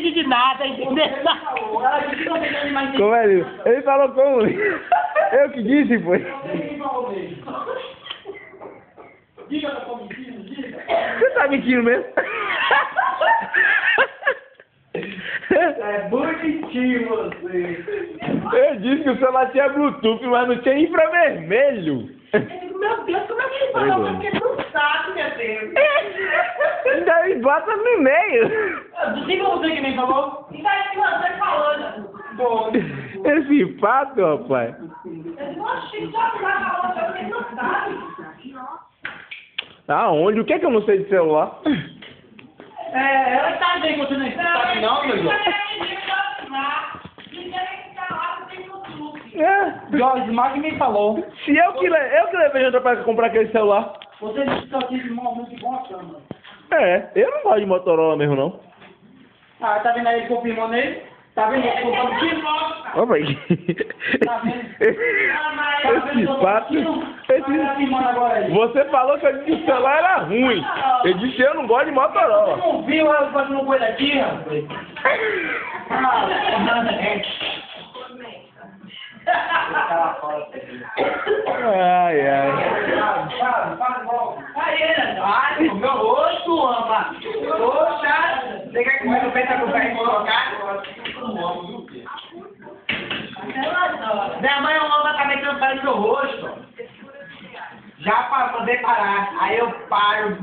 entendi de nada, entendeu? Como é isso? Ele falou como? Eu que disse, foi. Diga que eu tô mentindo, diga. Você tá mentindo mesmo? É bonitinho você. Eu disse que o celular tinha Bluetooth, mas não tinha infravermelho. Meu Deus, como é que ele falou? Porque não sabe, meu Deus. Ainda ele bota no e-mail. Diga você que nem falou. E daí que você falou, né? Bom. Esse pato, rapaz. Eu não achei que já falou, porque não sabe. Aonde? O que é que eu não sei de celular? Ela tá bem, você não sabe não, meu Deus. Jorge Marques me falou. Se eu que levei Janta pra comprar aquele celular. Você disse que só tive muito bom a câmera. Eu não gosto de Motorola mesmo, não. Ah, tá vendo aí ele confirmando ele? Tá vendo ele confirmando que Opa aí. Tá vendo? Esse pato. Você falou que eu disse que o celular era ruim. Eu disse que eu não gosto de Motorola. Você não viu ela fazendo coisa aqui, rapaz? Ai, ai. Ai, o meu rosto, ama. Poxa, você quer que eu pense com o pé colocar? Minha mãe ama também que eu falo seu rosto. Já para poder parar. Aí eu paro,